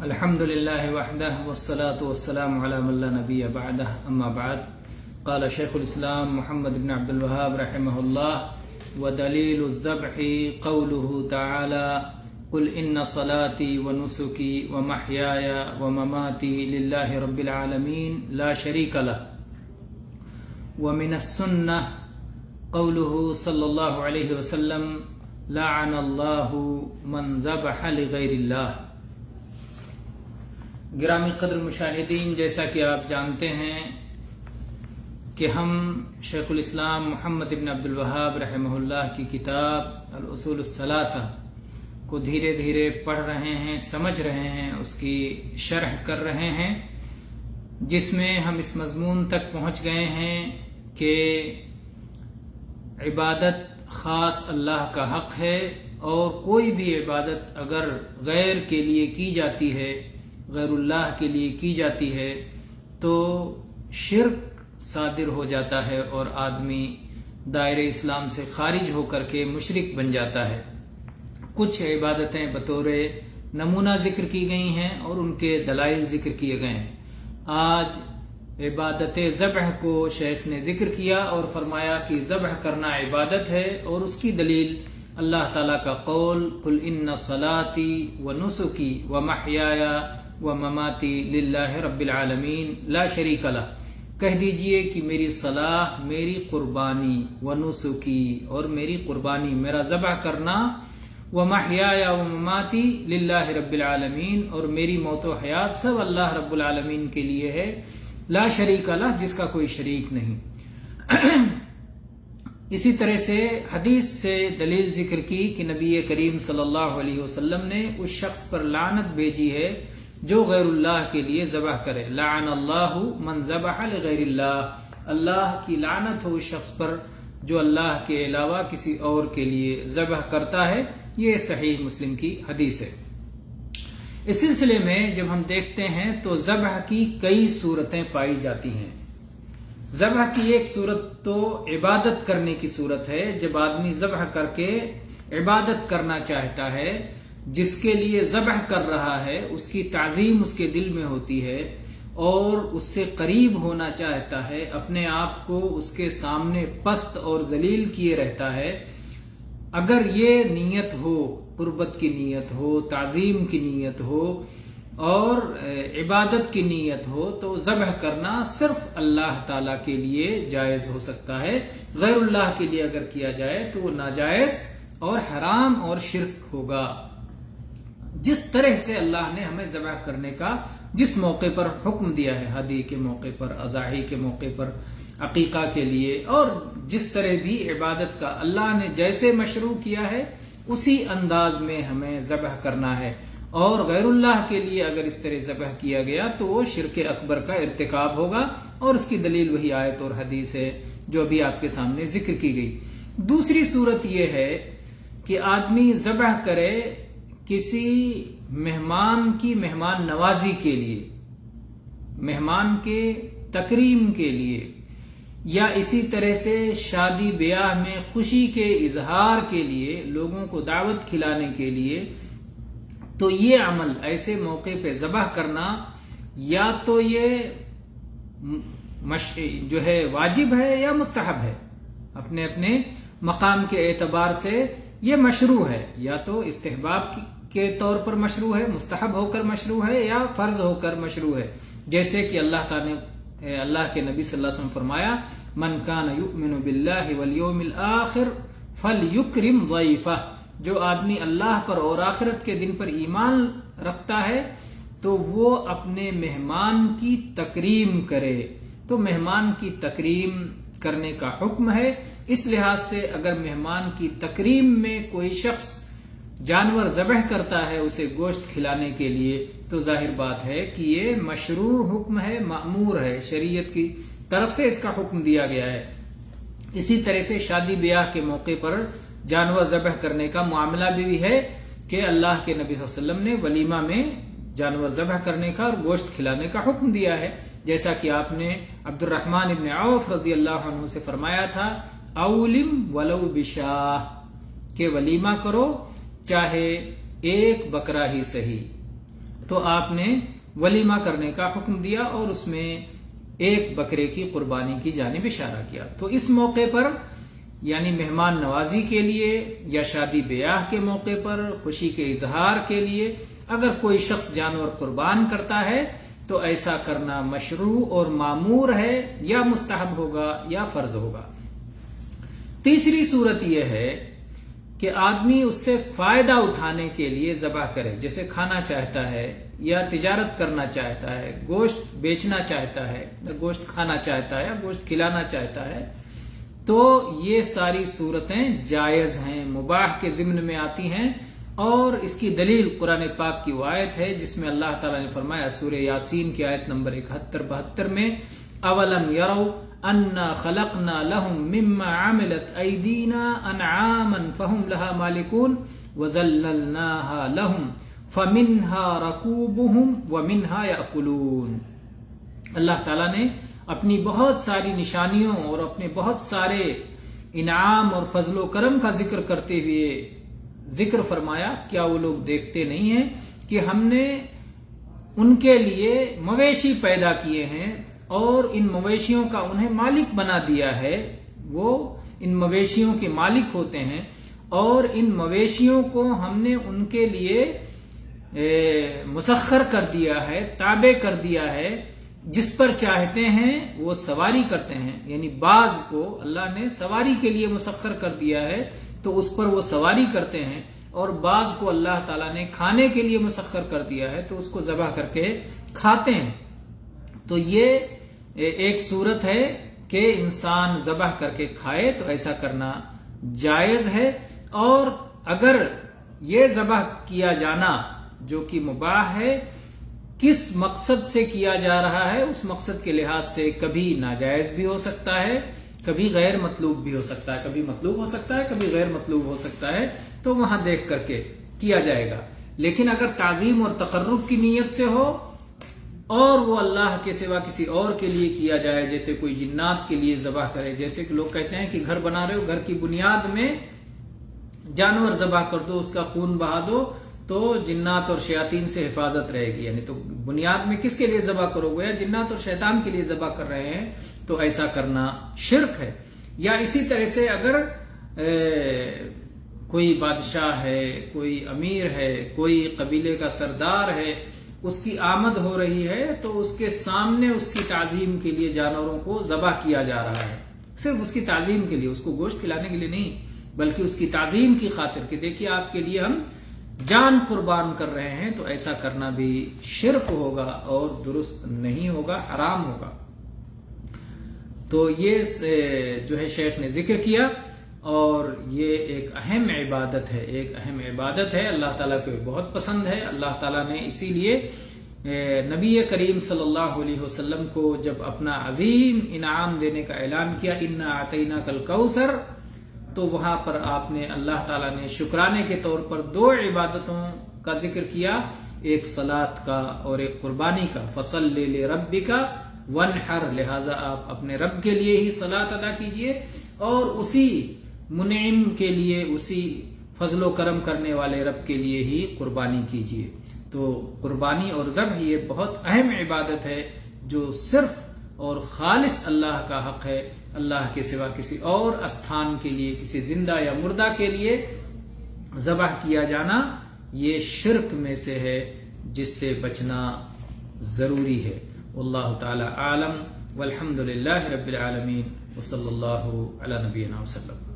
الحمد لله وحده والصلاة والسلام على من لا نبي بعده أما بعد قال شيخ الإسلام محمد بن عبد الوهاب رحمه الله ودليل الذبح قوله تعالى قل إن صلاتي ونسكي ومحياي ومماتي لله رب العالمين لا شريك له ومن السنة قوله صلى الله عليه وسلم لعن الله من ذبح لغير الله۔ گرامی قدر مشاہدین، جیسا کہ آپ جانتے ہیں کہ ہم شیخ الاسلام محمد بن عبد الوہاب رحمہ اللہ کی کتاب الاصول الثلاثہ کو دھیرے دھیرے پڑھ رہے ہیں، سمجھ رہے ہیں، اس کی شرح کر رہے ہیں، جس میں ہم اس مضمون تک پہنچ گئے ہیں کہ عبادت خاص اللہ کا حق ہے، اور کوئی بھی عبادت اگر غیر کے لیے کی جاتی ہے، غیر اللہ کے لیے کی جاتی ہے، تو شرک صادر ہو جاتا ہے اور آدمی دائرہ اسلام سے خارج ہو کر کے مشرک بن جاتا ہے۔ کچھ عبادتیں بطور نمونہ ذکر کی گئی ہیں اور ان کے دلائل ذکر کیے گئے ہیں۔ آج عبادت ذبح کو شیخ نے ذکر کیا اور فرمایا کہ ذبح کرنا عبادت ہے، اور اس کی دلیل اللہ تعالیٰ کا قول قل ان صلاتی ونسکی ومحیاي ومماتی للہ رب العالمین لا شریک لہ، کہہ دیجئے کہ میری صلاح، میری قربانی، ونسکی اور میری قربانی، میرا ذبح کرنا، ومحیاي ومماتی للہ رب العالمین، اور میری موت و حیات سب اللہ رب العالمین کے لیے ہے، لا شریک لہ، جس کا کوئی شریک نہیں۔ اسی طرح سے حدیث سے دلیل ذکر کی کہ نبی کریم صلی اللہ علیہ وسلم نے اس شخص پر لعنت بھیجی ہے جو غیر اللہ کے لیے ذبح کرے، لعن اللہ من ذبح لغیر اللہ، اللہ کی لعنت ہو اس شخص پر جو اللہ کے علاوہ کسی اور کے لیے ذبح کرتا ہے۔ یہ صحیح مسلم کی حدیث ہے۔ اس سلسلے میں جب ہم دیکھتے ہیں تو ذبح کی کئی صورتیں پائی جاتی ہیں۔ ذبح کی ایک صورت تو عبادت کرنے کی صورت ہے، جب آدمی ذبح کر کے عبادت کرنا چاہتا ہے، جس کے لیے ذبح کر رہا ہے اس کی تعظیم اس کے دل میں ہوتی ہے اور اس سے قریب ہونا چاہتا ہے، اپنے آپ کو اس کے سامنے پست اور ذلیل کیے رہتا ہے۔ اگر یہ نیت ہو، قربت کی نیت ہو، تعظیم کی نیت ہو اور عبادت کی نیت ہو، تو ذبح کرنا صرف اللہ تعالی کے لیے جائز ہو سکتا ہے۔ غیر اللہ کے لیے اگر کیا جائے تو وہ ناجائز اور حرام اور شرک ہوگا۔ جس طرح سے اللہ نے ہمیں ذبح کرنے کا جس موقع پر حکم دیا ہے، ہدی کے موقع پر، اضاحی کے موقع پر، عقیقہ کے لیے، اور جس طرح بھی عبادت کا اللہ نے جیسے مشروع کیا ہے اسی انداز میں ہمیں ذبح کرنا ہے، اور غیر اللہ کے لیے اگر اس طرح ذبح کیا گیا تو وہ شرک اکبر کا ارتکاب ہوگا، اور اس کی دلیل وہی آیت اور حدیث ہے جو ابھی آپ کے سامنے ذکر کی گئی۔ دوسری صورت یہ ہے کہ آدمی ذبح کرے کسی مہمان کی مہمان نوازی کے لیے، مہمان کے تکریم کے لیے، یا اسی طرح سے شادی بیاہ میں خوشی کے اظہار کے لیے، لوگوں کو دعوت کھلانے کے لیے، تو یہ عمل ایسے موقع پہ ذبح کرنا یا تو یہ جو ہے واجب ہے یا مستحب ہے، اپنے اپنے مقام کے اعتبار سے یہ مشروع ہے، یا تو استحباب کے طور پر مشروع ہے، مستحب ہو کر مشروع ہے، یا فرض ہو کر مشروع ہے، جیسے کہ اللہ تعالی نے اللہ کے نبی صلی اللہ علیہ وسلم فرمایا من کان یؤمن باللہ والیوم الآخر فلیکرم ضیفہ، جو آدمی اللہ پر اور آخرت کے دن پر ایمان رکھتا ہے تو وہ اپنے مہمان کی تکریم کرے۔ تو مہمان کی تکریم کرنے کا حکم ہے۔ اس لحاظ سے اگر مہمان کی تکریم میں کوئی شخص جانور ذبح کرتا ہے اسے گوشت کھلانے کے لیے، تو ظاہر بات ہے کہ یہ مشروع حکم ہے، مأمور ہے، شریعت کی طرف سے اس کا حکم دیا گیا ہے۔ اسی طرح سے شادی بیاہ کے موقع پر جانور ذبح کرنے کا معاملہ بھی ہے کہ اللہ کے نبی صلی اللہ علیہ وسلم نے ولیمہ میں جانور ذبح کرنے کا اور گوشت کھلانے کا حکم دیا ہے، جیسا کہ آپ نے عبد الرحمن ابن عوف رضی اللہ عنہ سے فرمایا تھا اولم ولو بشاہ، کہ ولیمہ کرو چاہے ایک بکرا ہی صحیح۔ تو آپ نے ولیمہ کرنے کا حکم دیا اور اس میں ایک بکرے کی قربانی کی جانب اشارہ کیا۔ تو اس موقع پر یعنی مہمان نوازی کے لیے یا شادی بیاہ کے موقع پر خوشی کے اظہار کے لیے اگر کوئی شخص جانور قربان کرتا ہے تو ایسا کرنا مشروع اور مامور ہے، یا مستحب ہوگا یا فرض ہوگا۔ تیسری صورت یہ ہے کہ آدمی اس سے فائدہ اٹھانے کے لیے ذبح کرے، جیسے کھانا چاہتا ہے یا تجارت کرنا چاہتا ہے، گوشت بیچنا چاہتا ہے، گوشت کھانا چاہتا ہے، گوشت کھلانا چاہتا ہے، تو یہ ساری صورتیں جائز ہیں، مباح کے ضمن میں آتی ہیں۔ اور اس کی دلیل قرآن پاک کی وہ آیت ہے جس میں اللہ تعالیٰ نے فرمایا سورہ یاسین کی آیت نمبر 71-72 میں، اولم یروا انا خلقنا لهم مما عملت ایدینا انعاما فهم لها مالکون وذللناها لهم فمنها رکوبهم ومنها یأکلون۔ اللہ تعالیٰ نے اپنی بہت ساری نشانیوں اور اپنے بہت سارے انعام اور فضل و کرم کا ذکر کرتے ہوئے ذکر فرمایا، کیا وہ لوگ دیکھتے نہیں ہیں کہ ہم نے ان کے لیے مویشی پیدا کیے ہیں اور ان مویشیوں کا انہیں مالک بنا دیا ہے، وہ ان مویشیوں کے مالک ہوتے ہیں، اور ان مویشیوں کو ہم نے ان کے لیے مسخر کر دیا ہے، تابع کر دیا ہے، جس پر چاہتے ہیں وہ سواری کرتے ہیں۔ یعنی بعض کو اللہ نے سواری کے لیے مسخر کر دیا ہے تو اس پر وہ سواری کرتے ہیں، اور بعض کو اللہ تعالیٰ نے کھانے کے لیے مسخر کر دیا ہے تو اس کو ذبح کر کے کھاتے ہیں۔ تو یہ ایک صورت ہے کہ انسان ذبح کر کے کھائے تو ایسا کرنا جائز ہے۔ اور اگر یہ ذبح کیا جانا جو کہ مباح ہے، کس مقصد سے کیا جا رہا ہے اس مقصد کے لحاظ سے کبھی ناجائز بھی ہو سکتا ہے، کبھی غیر مطلوب بھی ہو سکتا ہے، کبھی مطلوب ہو سکتا ہے، کبھی غیر مطلوب ہو سکتا ہے، تو وہاں دیکھ کر کے کیا جائے گا۔ لیکن اگر تعظیم اور تقرب کی نیت سے ہو اور وہ اللہ کے سوا کسی اور کے لیے کیا جائے، جیسے کوئی جنات کے لیے ذبح کرے، جیسے کہ لوگ کہتے ہیں کہ گھر بنا رہے ہو، گھر کی بنیاد میں جانور ذبح کر دو، اس کا خون بہا دو تو جنات اور شیاطین سے حفاظت رہے گی، یعنی تو بنیاد میں کس کے لیے ذبح کرو گے؟ جنات اور شیطان کے لیے ذبح کر رہے ہیں، تو ایسا کرنا شرک ہے۔ یا اسی طرح سے اگر کوئی بادشاہ ہے، کوئی امیر ہے، کوئی قبیلے کا سردار ہے، اس کی آمد ہو رہی ہے تو اس کے سامنے اس کی تعظیم کے لیے جانوروں کو ذبح کیا جا رہا ہے، صرف اس کی تعظیم کے لیے، اس کو گوشت کھلانے کے لیے نہیں، بلکہ اس کی تعظیم کی خاطر کہ دیکھیے آپ کے لیے ہم جان قربان کر رہے ہیں، تو ایسا کرنا بھی شرک ہوگا اور درست نہیں ہوگا، حرام ہوگا۔ تو یہ جو ہے شیخ نے ذکر کیا، اور یہ ایک اہم عبادت ہے، ایک اہم عبادت ہے، اللہ تعالیٰ کو بہت پسند ہے۔ اللہ تعالیٰ نے اسی لیے نبی کریم صلی اللہ علیہ وسلم کو جب اپنا عظیم انعام دینے کا اعلان کیا، انا اعطیناک الکوثر، تو وہاں پر آپ نے اللہ تعالیٰ نے شکرانے کے طور پر دو عبادتوں کا ذکر کیا، ایک صلاۃ کا اور ایک قربانی کا، فصلی لربک وانحر، لہذا آپ اپنے رب کے لیے ہی صلاۃ ادا کیجئے اور اسی منعم کے لیے، اسی فضل و کرم کرنے والے رب کے لیے ہی قربانی کیجئے۔ تو قربانی اور ذبح یہ بہت اہم عبادت ہے جو صرف اور خالص اللہ کا حق ہے، اللہ کے سوا کسی اور استھان کے لیے، کسی زندہ یا مردہ کے لیے ذبح کیا جانا یہ شرک میں سے ہے، جس سے بچنا ضروری ہے۔ واللہ تعالی عالم، والحمد للہ رب العالمین، وصلی اللہ علی نبینا وسلم۔